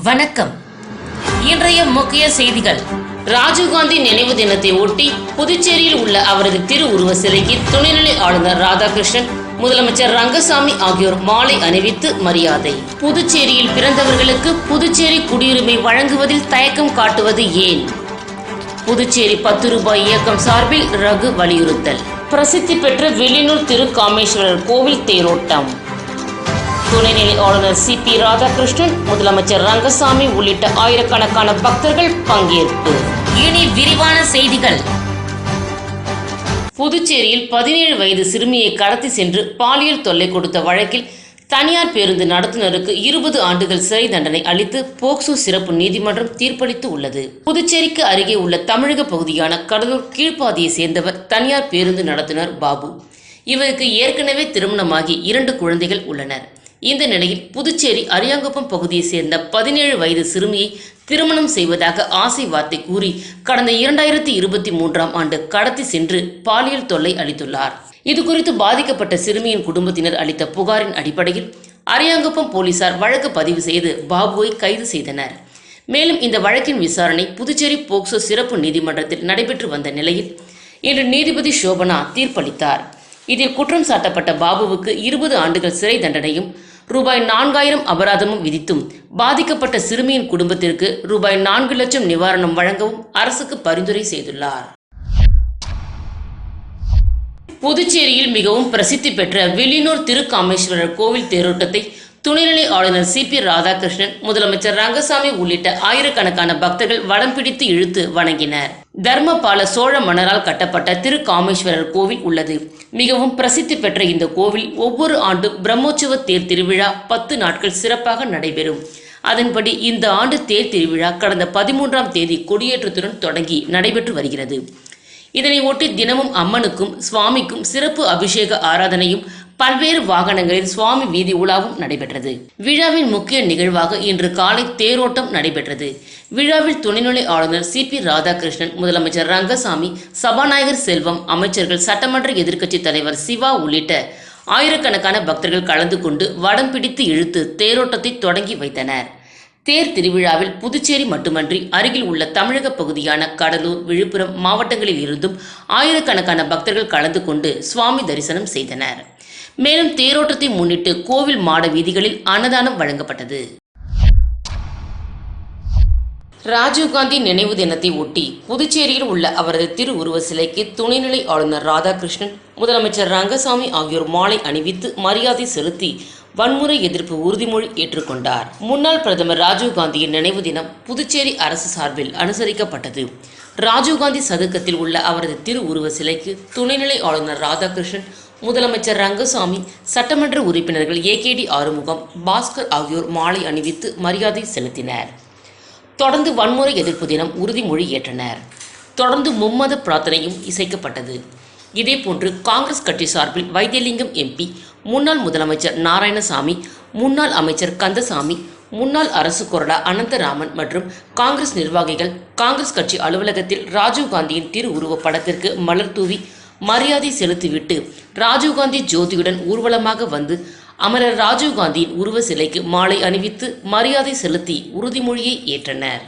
வணக்கம். இன்றைய முக்கிய செய்திகள். ராஜீவ்காந்தி நினைவு தினத்தை ஒட்டி புதுச்சேரியில் உள்ள அவரது திருவுருவ சிலைக்கு துணைநிலை ஆளுநர் ராதாகிருஷ்ணன், முதலமைச்சர் ரங்கசாமி ஆகியோர் மாலை அணிவித்து மரியாதை. புதுச்சேரியில் பிறந்தவர்களுக்கு புதுச்சேரி குடியுரிமை வழங்குவதில் தயக்கம் காட்டுவது ஏன்? புதுச்சேரி 10 ரூபாய் இயக்கம் சார்பில் ரகு வலியுறுத்தல். பிரசித்தி பெற்ற வெளியூர் திரு காமேஸ்வரர் கோவில் தேரோட்டம். துணைநிலை ஆளுநர் CP ராதாகிருஷ்ணன், முதலமைச்சர் ரங்கசாமி உள்ளிட்ட ஆயிரக்கணக்கான பக்தர்கள் பங்கேற்பு. இனி விரிவான செய்திகள். புதுச்சேரியில் 17 வயது சிறுமியை கடத்தி சென்று பாலியல் தொல்லை கொடுத்த வழக்கில் தனியார் பேருந்து நடத்துனருக்கு 20 ஆண்டுகள் சிறை தண்டனை அளித்து போக்சோ சிறப்பு நீதிமன்றம் தீர்ப்பளித்து உள்ளது. புதுச்சேரிக்கு அருகே உள்ள தமிழக பகுதியான கடலூர் கீழ்ப்பாதியை சேர்ந்தவர் தனியார் பேருந்து நடத்துனர் பாபு. இவருக்கு ஏற்கனவே திருமணமாகி 2 குழந்தைகள் உள்ளனர். இந்த நிலையில் புதுச்சேரி அரியாங்குப்பம் பகுதியை சேர்ந்த 17 வயது சிறுமியை திருமணம் செய்வதாக ஆசை வார்த்தை கூறி கடந்த 2023ஆம் ஆண்டு கடத்தி சென்று பாலியல் தொல்லை அளித்துள்ளார். இதுகுறித்து பாதிக்கப்பட்ட சிறுமியின் குடும்பத்தினர் அளித்த புகாரின் அடிப்படையில் அரியாங்குப்பம் போலீசார் வழக்கு பதிவு செய்து பாபுவை கைது செய்தனர். மேலும் இந்த வழக்கின் விசாரணை புதுச்சேரி போக்சோ சிறப்பு நீதிமன்றத்தில் நடைபெற்று வந்த நிலையில் இன்று நீதிபதி சோபனா தீர்ப்பளித்தார். இதில் குற்றம் சாட்டப்பட்ட பாபுவுக்கு 20 ஆண்டுகள் சிறை தண்டனையும் ரூபாய் 4000 அபராதமும் விதித்தும் பாதிக்கப்பட்ட சிறுமியின் குடும்பத்திற்கு ரூபாய் 4 லட்சம் நிவாரணம் வழங்கவும் அரசுக்கு பரிந்துரை செய்துள்ளார். புதுச்சேரியில் மிகவும் பிரசித்தி பெற்ற வெளியூர் திரு காமேஸ்வரர் கோவில் தேரோட்டத்தை துணைநிலை ஆளுநர் CP ராதாகிருஷ்ணன், முதலமைச்சர் ரங்கசாமி உள்ளிட்ட ஆயிரக்கணக்கான பக்தர்கள் வடம் பிடித்து இழுத்து வணங்கினர். தர்மபால சோழ மன்னரால் கட்டப்பட்ட திரு காமேஸ்வரர் கோவில் உள்ளது. மிகவும் பிரசித்தி பெற்ற இந்த கோவில் ஒவ்வொரு ஆண்டு பிரம்மோற்சவ தேர் திருவிழா 10 நாட்கள் சிறப்பாக நடைபெறும். அதன்படி இந்த ஆண்டு தேர் திருவிழா கடந்த 13ஆம் தேதி கொடியேற்றத்துடன் தொடங்கி நடைபெற்று வருகிறது. இதனை ஒட்டி தினமும் அம்மனுக்கும் சுவாமிக்கும் சிறப்பு அபிஷேக ஆராதனையும் பல்வேறு வாகனங்களில் சுவாமி வீதி உலாவும் நடைபெற்றது. விழாவின் முக்கிய நிகழ்வாக இன்று காலை தேரோட்டம் நடைபெற்றது. விழாவில் துணைநிலை ஆளுநர் CP ராதாகிருஷ்ணன், முதலமைச்சர் ரங்கசாமி, சபாநாயகர் செல்வம், அமைச்சர்கள், சட்டமன்ற எதிர்க்கட்சி தலைவர் சிவா உள்ளிட்ட ஆயிரக்கணக்கான பக்தர்கள் கலந்து கொண்டு வடம் பிடித்து இழுத்து தேரோட்டத்தை தொடங்கி வைத்தனர். தேர் திருவிழாவில் புதுச்சேரி மட்டுமன்றி அருகில் உள்ள தமிழக பகுதியான கடலூர், விழுப்புரம் மாவட்டங்களில் இருந்தும் ஆயிரக்கணக்கான பக்தர்கள் கலந்து கொண்டு சுவாமி தரிசனம் செய்தனர். மேலும் தேரோட்டத்தை முன்னிட்டு கோவில் மாட வீதிகளில் அன்னதானம் வழங்கப்பட்டது. ராஜீவ்காந்தி நினைவு தினத்தை ஒட்டி புதுச்சேரியில் உள்ள அவரது திருவுருவ சிலைக்கு துணைநிலை ஆளுநர் ராதாகிருஷ்ணன், முதலமைச்சர் ரங்கசாமி ஆகியோர் மாலை அணிவித்து மரியாதை செலுத்தி வன்முறை எதிர்ப்பு உறுதிமொழி ஏற்றுக்கொண்டார். முன்னாள் பிரதமர் ராஜீவ்காந்தியின் நினைவு தினம் புதுச்சேரி அரசு சார்பில் அனுசரிக்கப்பட்டது. ராஜீவ்காந்தி சதுக்கத்தில் உள்ள அவரது திருவுருவ சிலைக்கு துணைநிலை ஆளுநர் ராதாகிருஷ்ணன், முதலமைச்சர் ரங்கசாமி, சட்டமன்ற உறுப்பினர்கள் AKD ஆறுமுகம், பாஸ்கர் ஆகியோர் மாலை அணிவித்து மரியாதை செலுத்தினர். தொடர்ந்து வன்முறை எதிர்ப்பு தினம் உறுதிமொழி ஏற்றனர். தொடர்ந்து மும்மத பிரார்த்தனையும் இசைக்கப்பட்டது. இதேபோன்று காங்கிரஸ் கட்சி சார்பில் வைத்தியலிங்கம் MP, முன்னாள் முதலமைச்சர் நாராயணசாமி, முன்னாள் அமைச்சர் கந்தசாமி, முன்னாள் அரசு கொறடா அனந்தராமன் மற்றும் காங்கிரஸ் நிர்வாகிகள் காங்கிரஸ் கட்சி அலுவலகத்தில் ராஜீவ்காந்தியின் திருவுருவ படத்திற்கு மலர் தூவி மரியாதை செலுத்திவிட்டு ராஜீவ்காந்தி ஜோதியுடன் ஊர்வலமாக வந்து அமரர் ராஜீவ்காந்தியின் உருவ சிலைக்கு மாலை அணிவித்து மரியாதை செலுத்தி உறுதிமொழியை ஏற்றனர்.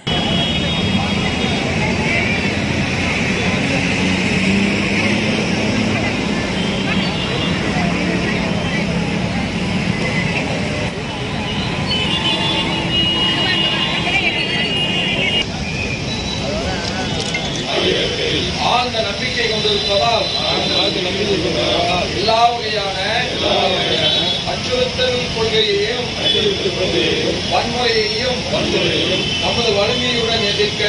ஆழ்ந்த நம்பிக்கை கொண்டிருப்பதால் எல்லா வகையான அச்சுறுத்தல் கொள்கையையும் வன்முறையையும் நமது வலிமையுடன் எதிர்க்க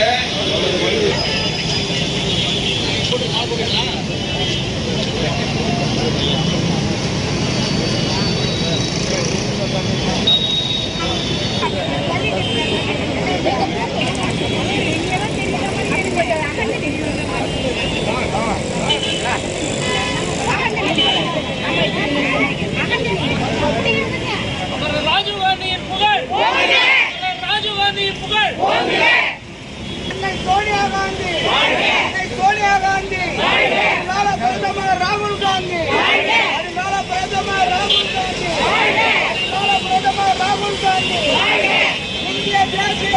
ராஜீவ்காந்தியின் புகழ், ராஜீவ்காந்தியின் புகழ். சோனியா காந்தி, சோனியா காந்தி, பிரதமர் ராகுல் காந்தி, பிரதமர் ராகுல் காந்தி, பிரதமர் ராகுல் காந்தி, இந்திய தேசிய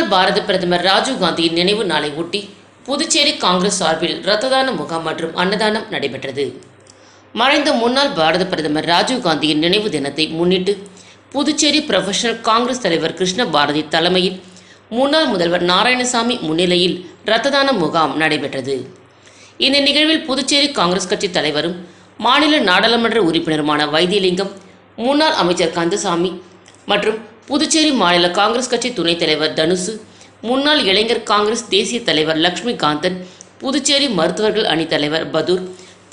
முன்னாள் பாரத பிரதமர் ராஜீவ் காந்தியின் நினைவு நாளை ஒட்டி புதுச்சேரி காங்கிரஸ் சார்பில் இரத்த தான முகாம் மற்றும் அன்னதானம் நடைபெற்றது. மறைந்த முன்னாள் பாரத பிரதமர் ராஜீவ் காந்தியின் நினைவு தினத்தை முன்னிட்டு புதுச்சேரி புரொஃபஷனல் காங்கிரஸ் தலைவர் கிருஷ்ண பாரதி தலைமையில் முன்னாள் முதல்வர் நாராயணசாமி முன்னிலையில் இரத்த தான முகாம் நடைபெற்றது. இந்த நிகழ்வில் புதுச்சேரி காங்கிரஸ் கட்சி தலைவரும் மாநில நாடாளுமன்ற உறுப்பினருமான வைத்தியலிங்கம், முன்னாள் அமைச்சர் கந்தசாமி மற்றும் புதுச்சேரி மாநில காங்கிரஸ் கட்சி துணைத் தலைவர் தனுசு, முன்னாள் இளைஞர் காங்கிரஸ் தேசிய தலைவர் லட்சுமிகாந்தன், புதுச்சேரி மருத்துவர்கள் அணி தலைவர் பதூர்,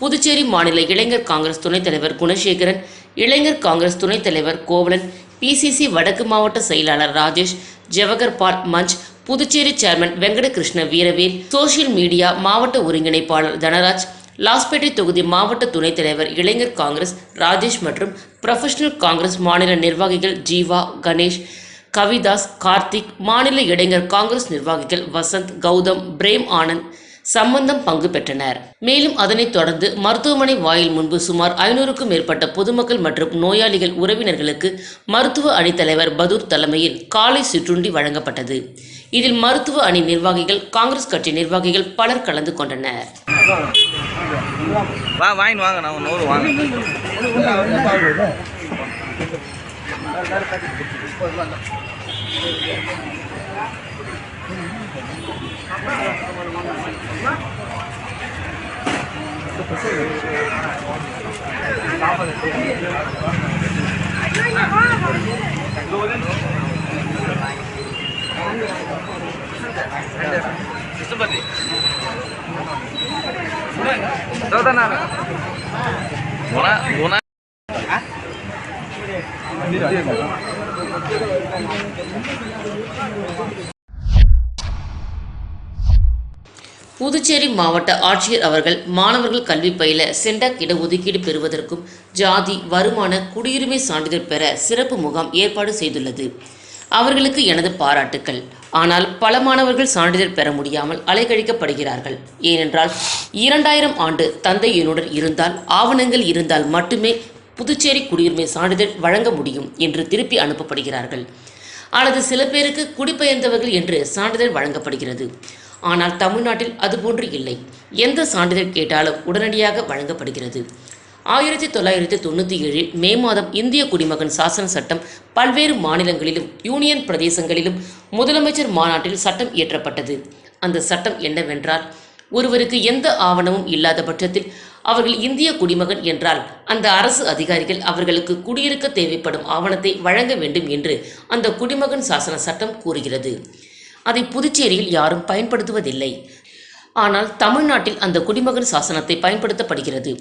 புதுச்சேரி மாநில இளைஞர் காங்கிரஸ் துணைத் தலைவர் குணசேகரன், இளைஞர் காங்கிரஸ் துணைத் தலைவர் கோவலன், பிசிசி வடக்கு மாவட்ட செயலாளர் ராஜேஷ், ஜவஹர் பால் மஞ்ச், புதுச்சேரி சேர்மன் வெங்கடகிருஷ்ண வீரவேல், சோசியல் மீடியா மாவட்ட ஒருங்கிணைப்பாளர் தனராஜ், லாஸ்பேட்டை தொகுதி மாவட்ட துணைத் தலைவர் இளைஞர் காங்கிரஸ் ராஜேஷ் மற்றும் புரொஃபஷனல் காங்கிரஸ் மாநில நிர்வாகிகள் ஜீவா, கணேஷ், கவிதாஸ், கார்த்திக், மாநில இளைஞர் காங்கிரஸ் நிர்வாகிகள் வசந்த், கௌதம், பிரேம் ஆனந்த், சம்பந்தம் பங்கு பெற்றனர். மேலும் அதனைத் தொடர்ந்து மருத்துவமனை வாயில் முன்பு சுமார் 500க்கும் மேற்பட்ட பொதுமக்கள் மற்றும் நோயாளிகள் உறவினர்களுக்கு மருத்துவ அணி தலைவர் பதூர் தலைமையில் காலை சிற்றுண்டி வழங்கப்பட்டது. இதில் மருத்துவ அணி நிர்வாகிகள், காங்கிரஸ் கட்சி நிர்வாகிகள் பலர் கலந்து கொண்டனர். புதுச்சேரி மாவட்ட ஆட்சியர் அவர்கள் மாணவர்கள் கல்வி பயில சென்டாக் இடஒதுக்கீடு பெறுவதற்கும் ஜாதி, வருமான, குடியுரிமை சான்றிதழ் பெற சிறப்பு முகாம் ஏற்பாடு செய்துள்ளது. அவர்களுக்கு எனது பாராட்டுக்கள். ஆனால் பல மாணவர்கள் சான்றிதழ் பெற முடியாமல் அலைக்கழிக்கப்படுகிறார்கள். ஏனென்றால் 2000 ஆண்டு தந்தை என்னுடன் இருந்தால், ஆவணங்கள் இருந்தால் மட்டுமே புதுச்சேரி குடியுரிமை சான்றிதழ் வழங்க முடியும் என்று திருப்பி அனுப்பப்படுகிறார்கள். அல்லது சில பேருக்கு குடிபெயர்ந்தவர்கள் என்று சான்றிதழ் வழங்கப்படுகிறது. ஆனால் தமிழ்நாட்டில் அதுபோன்று இல்லை. எந்த சான்றிதழ் கேட்டாலும் உடனடியாக வழங்கப்படுகிறது. 1997 மே மாதம் இந்திய குடிமகன் சாசன சட்டம் பல்வேறு மாநிலங்களிலும் யூனியன் பிரதேசங்களிலும் முதலமைச்சர் மாநாட்டில் சட்டம் இயற்றப்பட்டது. அந்த சட்டம் என்னவென்றால், ஒருவருக்கு எந்த ஆவணமும் இல்லாத பட்சத்தில் அவர்கள் இந்திய குடிமகன் என்றால் அந்த அரசு அதிகாரிகள் அவர்களுக்கு குடியிருக்க தேவைப்படும் ஆவணத்தை வழங்க வேண்டும் என்று அந்த குடிமகன் சாசன சட்டம் கூறுகிறது. அதை புதுச்சேரியில் யாரும் பயன்படுத்துவதில்லை. ஆனால் தமிழ்நாட்டில் அந்த குடிமகன் சாசனத்தை பயன்படுத்தப்படுகிறது.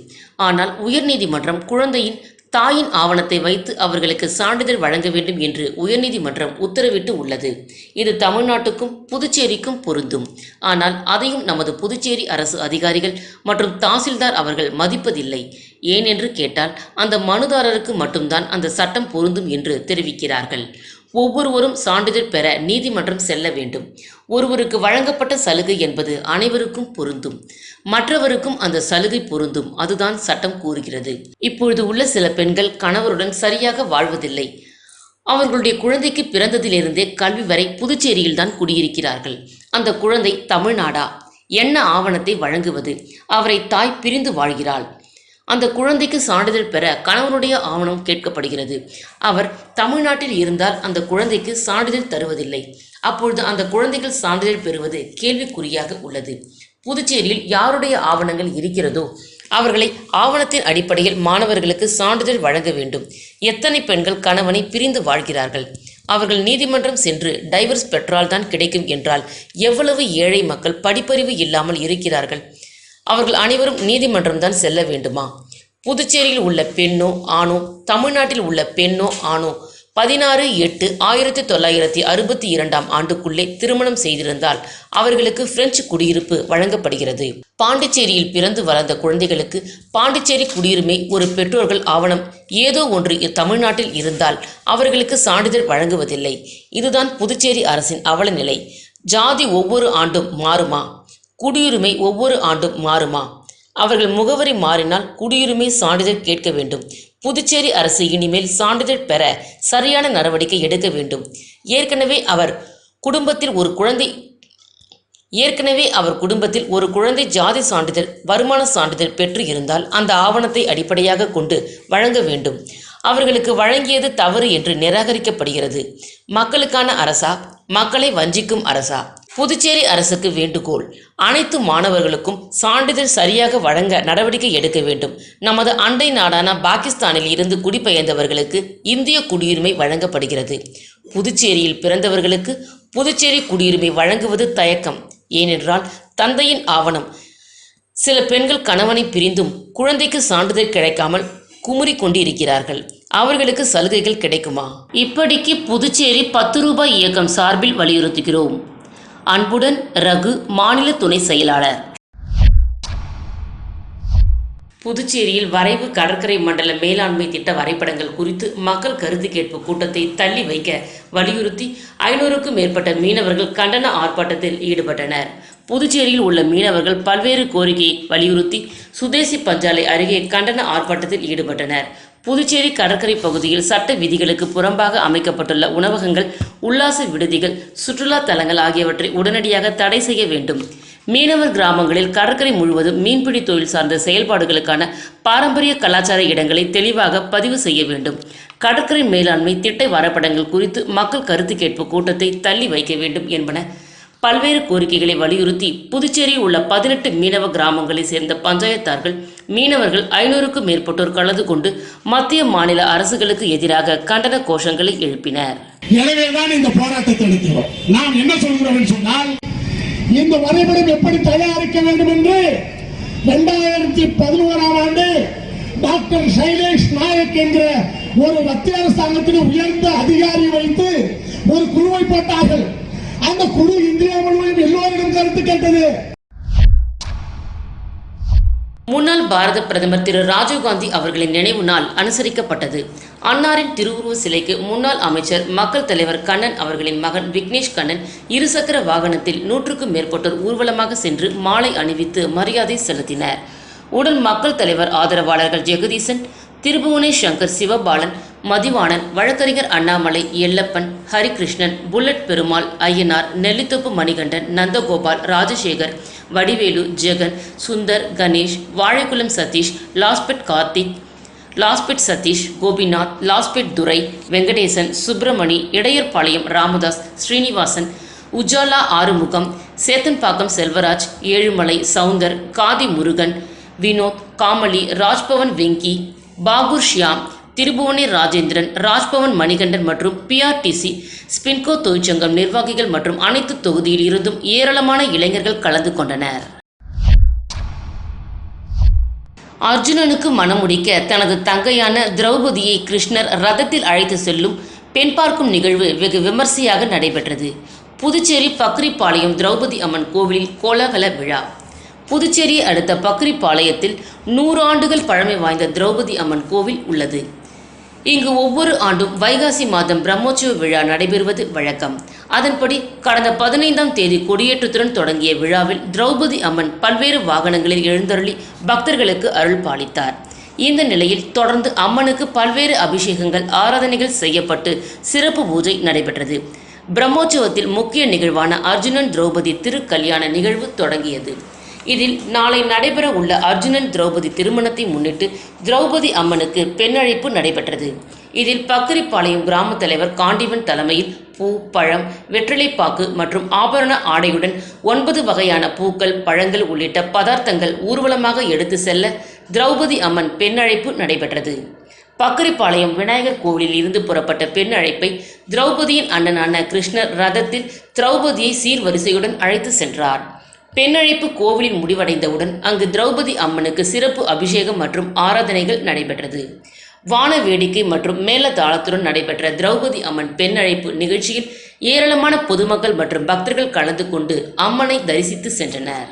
ஆனால் உயர்நீதிமன்றம் குழந்தையின் தாயின் ஆவணத்தை வைத்து அவர்களுக்கு சான்றிதழ் வழங்க வேண்டும் என்று உயர்நீதிமன்றம் உத்தரவிட்டு உள்ளது. இது தமிழ்நாட்டுக்கும் புதுச்சேரிக்கும் பொருந்தும். ஆனால் அதையும் நமது புதுச்சேரி அரசு அதிகாரிகள் மற்றும் தாசில்தார் அவர்கள் மதிப்பதில்லை. ஏன் என்று கேட்டால், அந்த மனுதாரருக்கு மட்டும்தான் அந்த சட்டம் பொருந்தும் என்று தெரிவிக்கிறார்கள். ஒவ்வொருவரும் சான்றிதழ் பெற நீதிமன்றம் செல்ல வேண்டும். ஒருவருக்கு வழங்கப்பட்ட சலுகை என்பது அனைவருக்கும் பொருந்தும். மற்றவருக்கும் அந்த சலுகை பொருந்தும். அதுதான் சட்டம் கூறுகிறது. இப்பொழுது உள்ள சில பெண்கள் கணவருடன் சரியாக வாழ்வதில்லை. அவர்களுடைய குழந்தைக்கு பிறந்ததிலிருந்தே கல்வி வரை புதுச்சேரியில் தான் குடியிருக்கிறார்கள். அந்த குழந்தை தமிழ்நாடா? என்ன ஆவணத்தை வழங்குவது? அவரை தாய் பிரிந்து வாழ்கிறாள். அந்த குழந்தைக்கு சான்றிதழ் பெற கணவனுடைய ஆவணம் கேட்கப்படுகிறது. அவர் தமிழ்நாட்டில் இருந்தால் அந்த குழந்தைக்கு சான்றிதழ் தருவதில்லை. அப்பொழுது அந்த குழந்தைகள் சான்றிதழ் பெறுவது கேள்விக்குறியாக உள்ளது. புதுச்சேரியில் யாருடைய ஆவணங்கள் இருக்கிறதோ அவர்களை ஆவணத்தின் அடிப்படையில் மாணவர்களுக்கு சான்றிதழ் வழங்க வேண்டும். எத்தனை பெண்கள் கணவனை பிரிந்து வாழ்கிறார்கள்? அவர்கள் நீதிமன்றம் சென்று டைவர்ஸ் பெற்றால் தான் கிடைக்கும் என்றால் எவ்வளவு ஏழை மக்கள் படிப்பறிவு இல்லாமல் இருக்கிறார்கள்? அவர்கள் அனைவரும் நீதிமன்றம் தான் செல்ல வேண்டுமா? புதுச்சேரியில் உள்ள பெண்ணோ ஆணோ, தமிழ்நாட்டில் உள்ள பெண்ணோ ஆணோ 16/8/1962 ஆண்டுக்குள்ளே திருமணம் செய்திருந்தால் அவர்களுக்கு பிரெஞ்சு குடியிருப்பு வழங்கப்படுகிறது. பாண்டிச்சேரியில் பிறந்து வளர்ந்த குழந்தைகளுக்கு பாண்டிச்சேரி குடியுரிமை ஒரு பெற்றோர்கள் ஆவணம் ஏதோ ஒன்று தமிழ்நாட்டில் இருந்தால் அவர்களுக்கு சான்றிதழ் வழங்குவதில்லை. இதுதான் புதுச்சேரி அரசின் அவலநிலை. ஜாதி ஒவ்வொரு ஆண்டும் மாறுமா? குடியுரிமை ஒவ்வொரு ஆண்டும் மாறுமா? அவர்கள் முகவரி மாறினால் குடியுரிமை சான்றிதழ் கேட்க வேண்டும். புதுச்சேரி அரசு இனிமேல் சான்றிதழ் பெற சரியான நடவடிக்கை எடுக்க வேண்டும். ஏற்கனவே அவர் குடும்பத்தில் ஒரு குழந்தை ஏற்கனவே அவர் குடும்பத்தில் ஒரு குழந்தை ஜாதி சான்றிதழ் வருமான சான்றிதழ் பெற்று இருந்தால் அந்த ஆவணத்தை அடிப்படையாக கொண்டு வழங்க வேண்டும். அவர்களுக்கு வழங்கியது தவறு என்று நிராகரிக்கப்படுகிறது. மக்களுக்கான அரசா, மக்களை வஞ்சிக்கும் அரசா? புதுச்சேரி அரசுக்கு வேண்டுகோள்: அனைத்து மாணவர்களுக்கும் சான்றிதழ் சரியாக வழங்க நடவடிக்கை எடுக்க வேண்டும். நமது அண்டை நாடான பாகிஸ்தானில் இருந்து குடிபெயர்ந்தவர்களுக்கு இந்திய குடியுரிமை வழங்கப்படுகிறது. புதுச்சேரியில் பிறந்தவர்களுக்கு புதுச்சேரி குடியுரிமை வழங்குவது தயக்கம். ஏனென்றால் தந்தையின் ஆவணம். சில பெண்கள் கணவனை பிரிந்தும் குழந்தைக்கு சான்றிதழ் கிடைக்காமல் குமுறி கொண்டிருக்கிறார்கள். அவர்களுக்கு சலுகைகள் கிடைக்குமா? இப்படிக்கு புதுச்சேரி 10 ரூபாய் இயக்கம் சார்பில் வலியுறுத்துகிறோம். அன்புடன் ரகு, மாநில துணை செயலாளர். புதுச்சேரியில் வரைவு கடற்கரை மண்டல மேலாண்மை திட்ட வரைபடங்கள் குறித்து மக்கள் கருத்து கேட்பு கூட்டத்தை தள்ளி வைக்க வலியுறுத்தி 500க்கும் மேற்பட்ட மீனவர்கள் கண்டன ஆர்ப்பாட்டத்தில் ஈடுபட்டனர். புதுச்சேரியில் உள்ள மீனவர்கள் பல்வேறு கோரிக்கையை வலியுறுத்தி சுதேசி பஞ்சாலை அருகே கண்டன ஆர்ப்பாட்டத்தில் ஈடுபட்டனர். புதுச்சேரி கடற்கரை பகுதியில் சட்ட விதிகளுக்கு புறம்பாக அமைக்கப்பட்டுள்ள உணவகங்கள், உல்லாச விடுதிகள், சுற்றுலா தலங்கள் ஆகியவற்றை உடனடியாக தடை செய்ய வேண்டும். மீனவர் கிராமங்களில் கடற்கரை முழுவதும் மீன்பிடி தொழில் சார்ந்த செயல்பாடுகளுக்கான பாரம்பரிய கலாச்சார இடங்களை தெளிவாக பதிவு செய்ய வேண்டும். கடற்கரை மேலாண்மை திட்ட வரைபடங்கள் குறித்து மக்கள் கருத்து கேட்பு கூட்டத்தை தள்ளி வைக்க வேண்டும் என்பன பல்வேறு கோரிக்கைகளை வலியுறுத்தி புதுச்சேரியில் உள்ள 18 மீனவ கிராமங்களை சேர்ந்த பஞ்சாயத்தார்கள், மீனவர்கள் 500க்கும் மேற்பட்டோர் கலந்து கொண்டு மத்திய மாநில அரசுகளுக்கு எதிராக கண்டன கோஷங்களை எழுப்பினர். எனவேதான் இந்த போராட்டத்தை நடத்துகிறோம். நாம் என்ன சொல்கிறோம் சொன்னால், இந்த வரைபடம் எப்படி தயாரிக்க வேண்டும் என்று 2011ஆம் ஆண்டு டாக்டர் சைலேஷ் நாயக் என்ற ஒரு மத்திய அரசாங்கத்தின் உயர்ந்த அதிகாரி வைத்து ஒரு குழுவை போட்டார்கள். அந்த குழு இந்தியா முழுவதும் எல்லோரிடம் கருத்து கேட்டது. முன்னாள் பாரத பிரதமர் திரு ராஜீவ்காந்தி அவர்களின் நினைவு நாள் அனுசரிக்கப்பட்டது. அன்னாரின் திருவுருவ சிலைக்கு முன்னாள் அமைச்சர், மக்கள் தலைவர் கண்ணன் அவர்களின் மகன் விக்னேஷ் கண்ணன் இருசக்கர வாகனத்தில் 100க்கும் மேற்பட்டோர் ஊர்வலமாக சென்று மாலை அணிவித்து மரியாதை செலுத்தினர். உடன் மக்கள் தலைவர் ஆதரவாளர்கள் ஜெகதீசன், திருபுவனேஷ் சங்கர், சிவபாலன், மதிவாணன், வழக்கறிஞர் அண்ணாமலை, எல்லப்பன், ஹரிகிருஷ்ணன், புல்லட் பெருமாள், ஐயனார், நெல்லித்தோப்பு மணிகண்டன், நந்தகோபால், ராஜசேகர், வடிவேலு, ஜெகன், சுந்தர், கணேஷ், வாழைக்குளம் சதீஷ், லாஸ்பெட் கார்த்திக், லாஸ்பெட் சதீஷ், கோபிநாத், லாஸ்பெட் துரை, வெங்கடேசன், சுப்பிரமணி, இடையர்பாளையம் ராமதாஸ், ஸ்ரீனிவாசன், உஜாலா ஆறுமுகம், சேத்தன்பாக்கம் செல்வராஜ், ஏழுமலை, சவுந்தர், காதி முருகன், வினோத், காமலி, ராஜ்பவன் வெங்கி, பாகூர் ஷியாம், திருபுவனே ராஜேந்திரன், ராஜ்பவன் மணிகண்டன் மற்றும் PRTC ஸ்பின்கோ தொழிற்சங்கம் நிர்வாகிகள் மற்றும் அனைத்து தொகுதியில் இருந்தும் ஏராளமான இளைஞர்கள் கலந்து கொண்டனர். அர்ஜுனனுக்கு மணமுடிக்க தனது தங்கையான திரௌபதியை கிருஷ்ணர் ரதத்தில் அழைத்து செல்லும் பெண் பார்க்கும் நிகழ்வு வெகு விமர்சையாக நடைபெற்றது. புதுச்சேரி பக்ரிபாளையம் திரௌபதி அம்மன் கோவிலில் கோலாகல விழா. புதுச்சேரியை அடுத்த பக்ரிபாளையத்தில் 100 ஆண்டுகள் பழமை வாய்ந்த திரௌபதி அம்மன் கோவில் உள்ளது. இங்கு ஒவ்வொரு ஆண்டும் வைகாசி மாதம் பிரம்மோற்சவ விழா நடைபெறுவது வழக்கம். அதன்படி கடந்த 15ஆம் தேதி கொடியேற்றத்துடன் தொடங்கிய விழாவில் திரௌபதி அம்மன் பல்வேறு வாகனங்களில் எழுந்தருளி பக்தர்களுக்கு அருள் பாலித்தார். இந்த நிலையில் தொடர்ந்து அம்மனுக்கு பல்வேறு அபிஷேகங்கள், ஆராதனைகள் செய்யப்பட்டு சிறப்பு பூஜை நடைபெற்றது. பிரம்மோற்சவத்தில் முக்கிய நிகழ்வான அர்ஜுனன் திரௌபதி திருக்கல்யாண நிகழ்வு தொடங்கியது. இதில் நாளை நடைபெற உள்ள அர்ஜுனன் திரௌபதி திருமணத்தை முன்னிட்டு திரௌபதி அம்மனுக்கு பெண்ணழைப்பு நடைபெற்றது. இதில் பக்கிரிப்பாளையம் கிராம தலைவர் காண்டிவன் தலைமையில் பூ, பழம், வெற்றிலைப்பாக்கு மற்றும் ஆபரண ஆடையுடன் 9 வகையான பூக்கள், பழங்கள் உள்ளிட்ட பதார்த்தங்கள் ஊர்வலமாக எடுத்து செல்ல திரௌபதி அம்மன் பெண்ணழைப்பு நடைபெற்றது. பக்கிரிப்பாளையம் விநாயகர் கோவிலில் இருந்து புறப்பட்ட பெண் அழைப்பை திரௌபதியின் அண்ணனான கிருஷ்ணர் ரதத்தில் திரௌபதியை சீர்வரிசையுடன் அழைத்து சென்றார். பெண்ணழைப்பு கோவிலில் முடிவடைந்தவுடன் அங்கு திரௌபதி அம்மனுக்கு சிறப்பு அபிஷேகம் மற்றும் ஆராதனைகள் நடைபெற்றது. வான வேடிக்கை மற்றும் மேளதாளத்துடன் நடைபெற்ற திரௌபதி அம்மன் பெண்ணழைப்பு நிகழ்ச்சியில் ஏராளமான பொதுமக்கள் மற்றும் பக்தர்கள் கலந்து கொண்டு அம்மனை தரிசித்து சென்றனர்.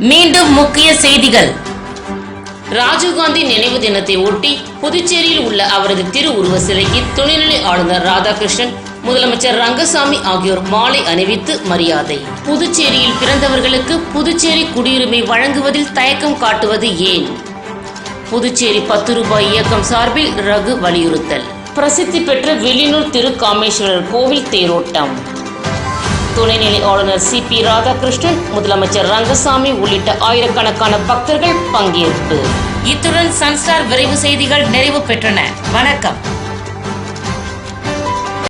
மீண்டும் முக்கிய செய்திகள். ராஜீவ்காந்தி நினைவு தினத்தை ஒட்டி புதுச்சேரியில் உள்ள அவரது திருவுருவ சிலைக்கு துணைநிலை ஆளுநர் ராதாகிருஷ்ணன், முதலமைச்சர் ரங்கசாமி ஆகியோர் மாலை அணிவித்து மரியாதை. புதுச்சேரியில் பிறந்தவர்களுக்கு புதுச்சேரி குடியுரிமை வழங்குவதில் தயக்கம் காட்டுவது ஏன்? புதுச்சேரி 10 ரூபாய் இயக்கம் சார்பில் ரகு வலியுறுத்தல். பிரசித்தி பெற்ற வெளியூர் திருக்காமேஸ்வரர் கோவில் தேரோட்டம். துணைநிலை ஆளுநர் CP ராதாகிருஷ்ணன், முதலமைச்சர் ரங்கசாமி உள்ளிட்ட ஆயிரக்கணக்கான பக்தர்கள் பங்கேற்பு. இத்துடன் சன்ஸ்டார் விரைவு செய்திகள் நிறைவு பெற்றன. வணக்கம்.